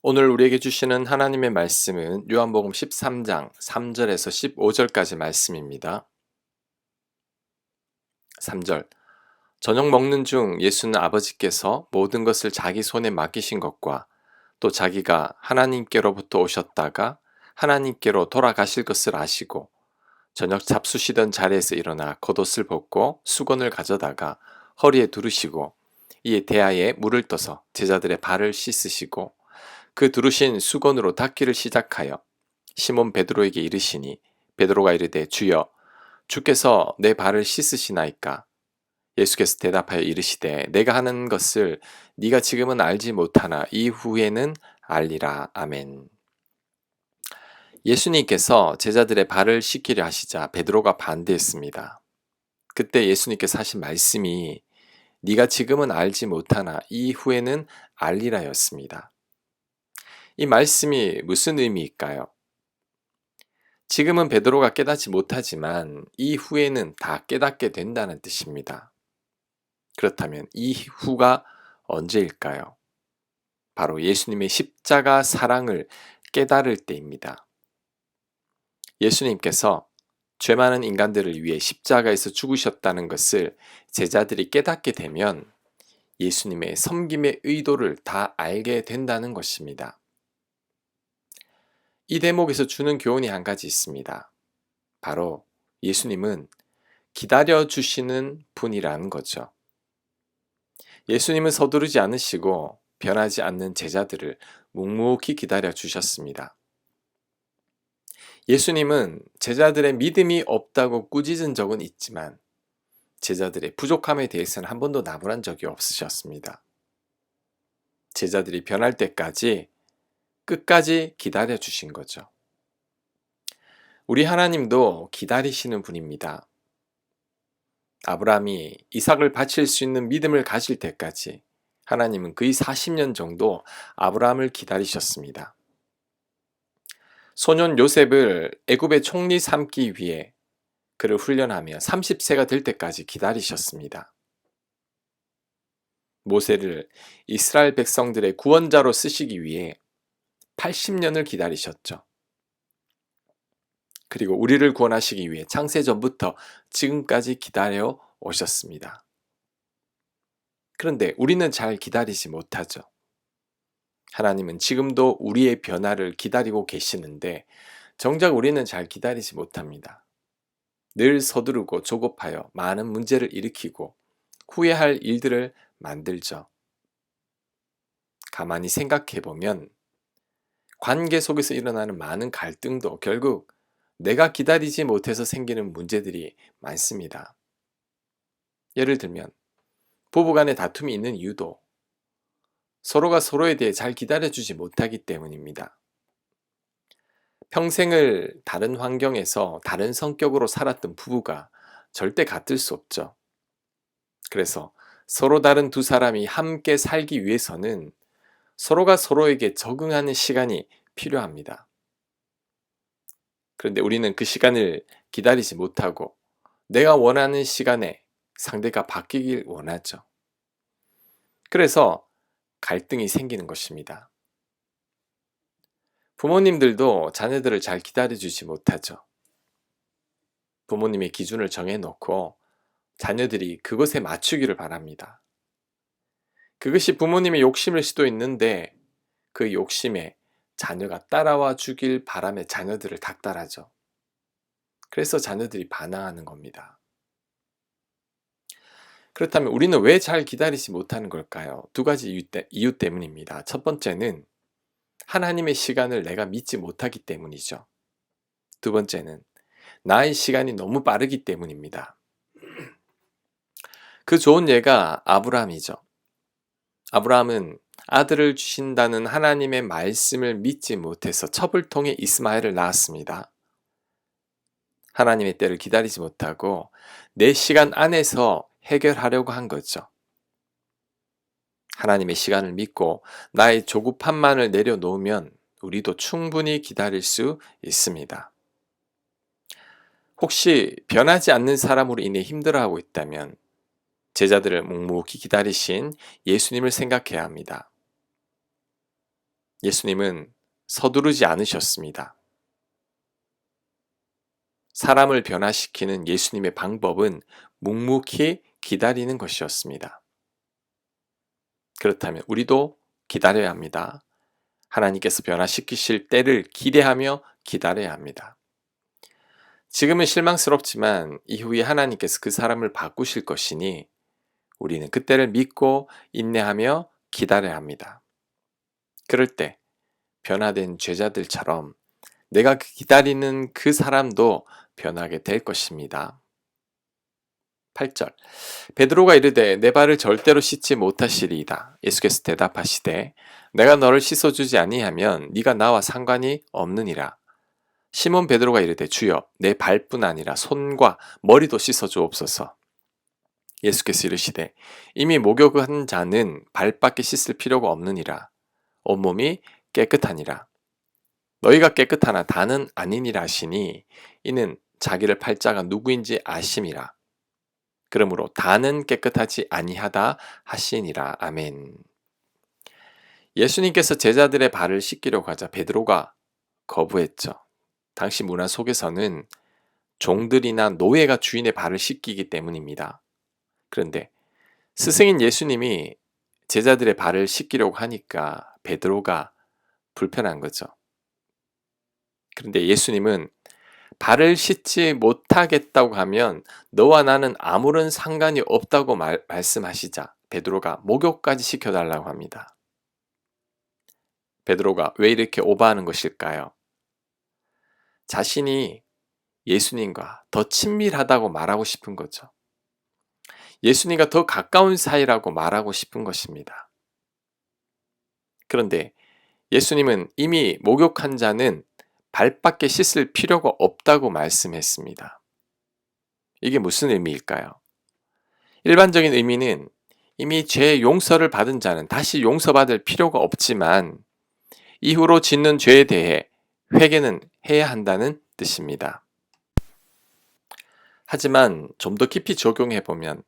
오늘 우리에게 주시는 하나님의 말씀은 요한복음 13장 3절에서 15절까지 말씀입니다. 3절. 저녁 먹는 중 예수는 아버지께서 모든 것을 자기 손에 맡기신 것과 또 자기가 하나님께로부터 오셨다가 하나님께로 돌아가실 것을 아시고 저녁 잡수시던 자리에서 일어나 겉옷을 벗고 수건을 가져다가 허리에 두르시고 이에 대야에 물을 떠서 제자들의 발을 씻으시고 그 두르신 수건으로 닦기를 시작하여 시몬 베드로에게 이르시니 베드로가 이르되 주여 주께서 내 발을 씻으시나이까. 예수께서 대답하여 이르시되 내가 하는 것을 네가 지금은 알지 못하나 이후에는 알리라. 아멘. 예수님께서 제자들의 발을 씻기려 하시자 베드로가 반대했습니다. 그때 예수님께서 하신 말씀이 네가 지금은 알지 못하나 이후에는 알리라였습니다. 이 말씀이 무슨 의미일까요? 지금은 베드로가 깨닫지 못하지만 이후에는 다 깨닫게 된다는 뜻입니다. 그렇다면 이후가 언제일까요? 바로 예수님의 십자가 사랑을 깨달을 때입니다. 예수님께서 죄 많은 인간들을 위해 십자가에서 죽으셨다는 것을 제자들이 깨닫게 되면 예수님의 섬김의 의도를 다 알게 된다는 것입니다. 이 대목에서 주는 교훈이 한 가지 있습니다. 바로 예수님은 기다려주시는 분이라는 거죠. 예수님은 서두르지 않으시고 변하지 않는 제자들을 묵묵히 기다려주셨습니다. 예수님은 제자들의 믿음이 없다고 꾸짖은 적은 있지만 제자들의 부족함에 대해서는 한 번도 나무란 적이 없으셨습니다. 제자들이 변할 때까지 끝까지 기다려주신 거죠. 우리 하나님도 기다리시는 분입니다. 아브라함이 이삭을 바칠 수 있는 믿음을 가질 때까지 하나님은 거의 40년 정도 아브라함을 기다리셨습니다. 소년 요셉을 애굽의 총리 삼기 위해 그를 훈련하며 30세가 될 때까지 기다리셨습니다. 모세를 이스라엘 백성들의 구원자로 쓰시기 위해 80년을 기다리셨죠. 그리고 우리를 구원하시기 위해 창세전부터 지금까지 기다려 오셨습니다. 그런데 우리는 잘 기다리지 못하죠. 하나님은 지금도 우리의 변화를 기다리고 계시는데 정작 우리는 잘 기다리지 못합니다. 늘 서두르고 조급하여 많은 문제를 일으키고 후회할 일들을 만들죠. 가만히 생각해 보면 관계 속에서 일어나는 많은 갈등도 결국 내가 기다리지 못해서 생기는 문제들이 많습니다. 예를 들면 부부간의 다툼이 있는 이유도 서로가 서로에 대해 잘 기다려주지 못하기 때문입니다. 평생을 다른 환경에서 다른 성격으로 살았던 부부가 절대 같을 수 없죠. 그래서 서로 다른 두 사람이 함께 살기 위해서는 서로가 서로에게 적응하는 시간이 필요합니다. 그런데 우리는 그 시간을 기다리지 못하고 내가 원하는 시간에 상대가 바뀌길 원하죠. 그래서 갈등이 생기는 것입니다. 부모님들도 자녀들을 잘 기다려주지 못하죠. 부모님의 기준을 정해놓고 자녀들이 그것에 맞추기를 바랍니다. 그것이 부모님의 욕심일 수도 있는데 그 욕심에 자녀가 따라와 주길 바라며 자녀들을 닥달하죠. 그래서 자녀들이 반항하는 겁니다. 그렇다면 우리는 왜 잘 기다리지 못하는 걸까요? 두 가지 이유 때문입니다. 첫 번째는 하나님의 시간을 내가 믿지 못하기 때문이죠. 두 번째는 나의 시간이 너무 빠르기 때문입니다. 그 좋은 예가 아브라함이죠. 아브라함은 아들을 주신다는 하나님의 말씀을 믿지 못해서 첩을 통해 이스마엘을 낳았습니다. 하나님의 때를 기다리지 못하고 내 시간 안에서 해결하려고 한 거죠. 하나님의 시간을 믿고 나의 조급함만을 내려놓으면 우리도 충분히 기다릴 수 있습니다. 혹시 변하지 않는 사람으로 인해 힘들어하고 있다면 제자들을 묵묵히 기다리신 예수님을 생각해야 합니다. 예수님은 서두르지 않으셨습니다. 사람을 변화시키는 예수님의 방법은 묵묵히 기다리는 것이었습니다. 그렇다면 우리도 기다려야 합니다. 하나님께서 변화시키실 때를 기대하며 기다려야 합니다. 지금은 실망스럽지만 이후에 하나님께서 그 사람을 바꾸실 것이니 우리는 그때를 믿고 인내하며 기다려야 합니다. 그럴 때 변화된 제자들처럼 내가 기다리는 그 사람도 변하게 될 것입니다. 8절 베드로가 이르되 내 발을 절대로 씻지 못하시리이다. 예수께서 대답하시되 내가 너를 씻어주지 아니하면 네가 나와 상관이 없느니라. 시몬 베드로가 이르되 주여 내 발뿐 아니라 손과 머리도 씻어주옵소서. 예수께서 이르시되 이미 목욕한 자는 발밖에 씻을 필요가 없느니라. 온몸이 깨끗하니라. 너희가 깨끗하나 다는 아니니라 하시니 이는 자기를 팔 자가 누구인지 아심이라. 그러므로 다는 깨끗하지 아니하다 하시니라. 아멘. 예수님께서 제자들의 발을 씻기려고 하자 베드로가 거부했죠. 당시 문화 속에서는 종들이나 노예가 주인의 발을 씻기기 때문입니다. 그런데 스승인 예수님이 제자들의 발을 씻기려고 하니까 베드로가 불편한 거죠. 그런데 예수님은 발을 씻지 못하겠다고 하면 너와 나는 아무런 상관이 없다고 말씀하시자 베드로가 목욕까지 시켜달라고 합니다. 베드로가 왜 이렇게 오버하는 것일까요? 자신이 예수님과 더 친밀하다고 말하고 싶은 거죠. 예수님과 더 가까운 사이라고 말하고 싶은 것입니다. 그런데 예수님은 이미 목욕한 자는 발밖에 씻을 필요가 없다고 말씀했습니다. 이게 무슨 의미일까요? 일반적인 의미는 이미 죄 용서를 받은 자는 다시 용서받을 필요가 없지만 이후로 짓는 죄에 대해 회개는 해야 한다는 뜻입니다. 하지만 좀 더 깊이 적용해 보면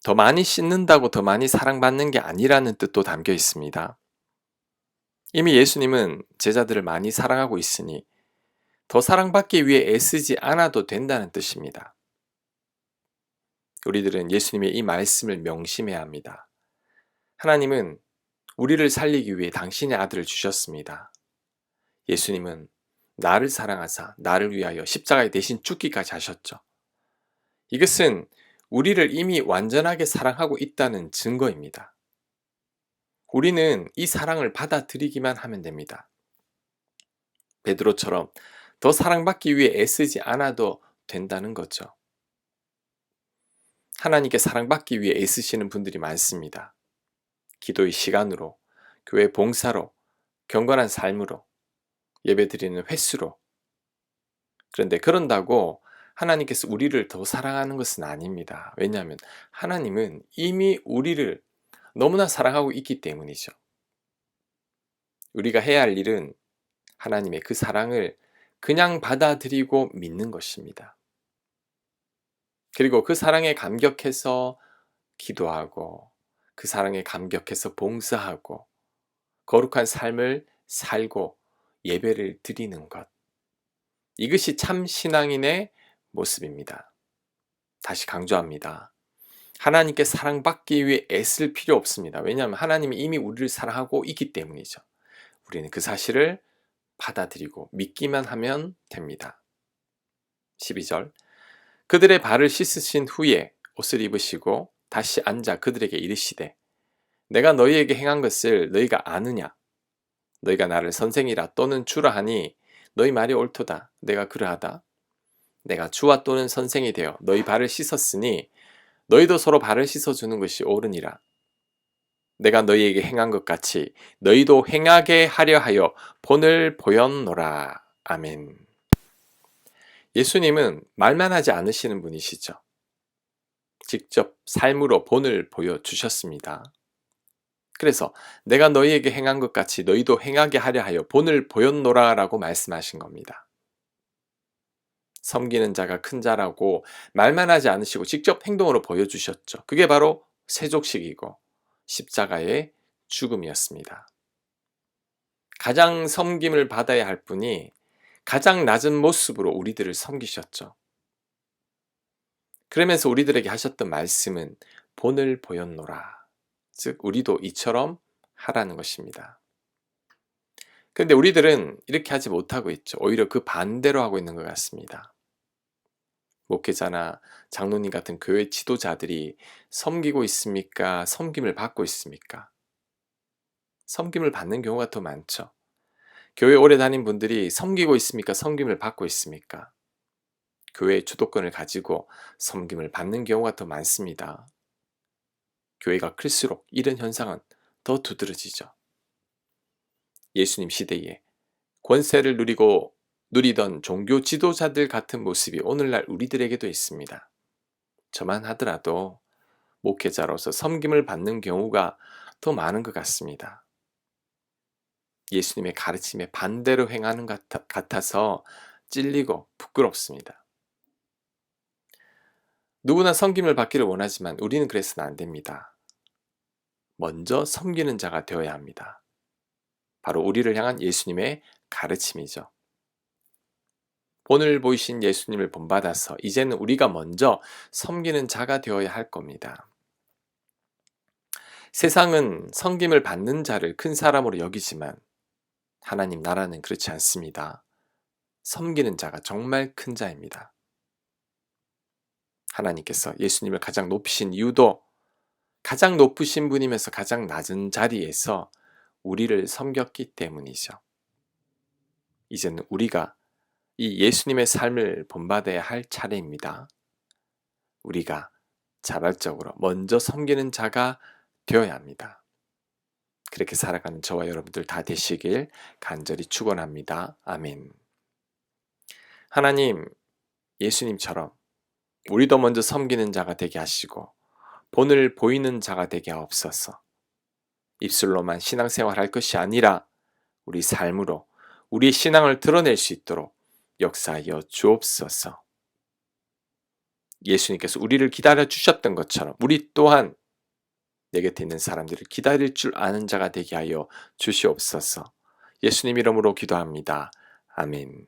더 많이 씻는다고 더 많이 사랑받는 게 아니라는 뜻도 담겨 있습니다. 이미 예수님은 제자들을 많이 사랑하고 있으니 더 사랑받기 위해 애쓰지 않아도 된다는 뜻입니다. 우리들은 예수님의 이 말씀을 명심해야 합니다. 하나님은 우리를 살리기 위해 당신의 아들을 주셨습니다. 예수님은 나를 사랑하사 나를 위하여 십자가에 대신 죽기까지 하셨죠. 이것은 우리를 이미 완전하게 사랑하고 있다는 증거입니다. 우리는 이 사랑을 받아들이기만 하면 됩니다. 베드로처럼 더 사랑받기 위해 애쓰지 않아도 된다는 거죠. 하나님께 사랑받기 위해 애쓰시는 분들이 많습니다. 기도의 시간으로, 교회 봉사로, 경건한 삶으로, 예배드리는 횟수로. 그런데 그런다고 하나님께서 우리를 더 사랑하는 것은 아닙니다. 왜냐하면 하나님은 이미 우리를 너무나 사랑하고 있기 때문이죠. 우리가 해야 할 일은 하나님의 그 사랑을 그냥 받아들이고 믿는 것입니다. 그리고 그 사랑에 감격해서 기도하고 그 사랑에 감격해서 봉사하고 거룩한 삶을 살고 예배를 드리는 것. 이것이 참 신앙인의 모습입니다. 다시 강조합니다. 하나님께 사랑받기 위해 애쓸 필요 없습니다. 왜냐하면 하나님이 이미 우리를 사랑하고 있기 때문이죠. 우리는 그 사실을 받아들이고 믿기만 하면 됩니다. 12절 그들의 발을 씻으신 후에 옷을 입으시고 다시 앉아 그들에게 이르시되 내가 너희에게 행한 것을 너희가 아느냐? 너희가 나를 선생이라 또는 주라 하니 너희 말이 옳도다. 내가 그러하다. 내가 주와 또는 선생이 되어 너희 발을 씻었으니 너희도 서로 발을 씻어주는 것이 옳으니라. 내가 너희에게 행한 것 같이 너희도 행하게 하려 하여 본을 보였노라. 아멘. 예수님은 말만 하지 않으시는 분이시죠. 직접 삶으로 본을 보여주셨습니다. 그래서 내가 너희에게 행한 것 같이 너희도 행하게 하려 하여 본을 보였노라 라고 말씀하신 겁니다. 섬기는 자가 큰 자라고 말만 하지 않으시고 직접 행동으로 보여주셨죠. 그게 바로 세족식이고 십자가의 죽음이었습니다. 가장 섬김을 받아야 할 분이 가장 낮은 모습으로 우리들을 섬기셨죠. 그러면서 우리들에게 하셨던 말씀은 본을 보였노라. 즉 우리도 이처럼 하라는 것입니다. 그런데 우리들은 이렇게 하지 못하고 있죠. 오히려 그 반대로 하고 있는 것 같습니다. 목회자나 장로님 같은 교회 지도자들이 섬기고 있습니까? 섬김을 받고 있습니까? 섬김을 받는 경우가 더 많죠. 교회 오래 다닌 분들이 섬기고 있습니까? 섬김을 받고 있습니까? 교회의 주도권을 가지고 섬김을 받는 경우가 더 많습니다. 교회가 클수록 이런 현상은 더 두드러지죠. 예수님 시대에 권세를 누리던 종교 지도자들 같은 모습이 오늘날 우리들에게도 있습니다. 저만 하더라도 목회자로서 섬김을 받는 경우가 더 많은 것 같습니다. 예수님의 가르침에 반대로 행하는 것 같아서 찔리고 부끄럽습니다. 누구나 섬김을 받기를 원하지만 우리는 그래서는 안 됩니다. 먼저 섬기는 자가 되어야 합니다. 바로 우리를 향한 예수님의 가르침이죠. 본을 보이신 예수님을 본받아서 이제는 우리가 먼저 섬기는 자가 되어야 할 겁니다. 세상은 섬김을 받는 자를 큰 사람으로 여기지만 하나님 나라는 그렇지 않습니다. 섬기는 자가 정말 큰 자입니다. 하나님께서 예수님을 가장 높이신 이유도 가장 높으신 분이면서 가장 낮은 자리에서 우리를 섬겼기 때문이죠. 이제는 우리가 이 예수님의 삶을 본받아야 할 차례입니다. 우리가 자발적으로 먼저 섬기는 자가 되어야 합니다. 그렇게 살아가는 저와 여러분들 다 되시길 간절히 축원합니다. 아멘. 하나님, 예수님처럼 우리도 먼저 섬기는 자가 되게 하시고 본을 보이는 자가 되게 하옵소서. 입술로만 신앙생활할 것이 아니라 우리 삶으로 우리의 신앙을 드러낼 수 있도록 역사하여 주옵소서. 예수님께서 우리를 기다려 주셨던 것처럼 우리 또한 내 곁에 있는 사람들을 기다릴 줄 아는 자가 되게 하여 주시옵소서. 예수님 이름으로 기도합니다. 아멘.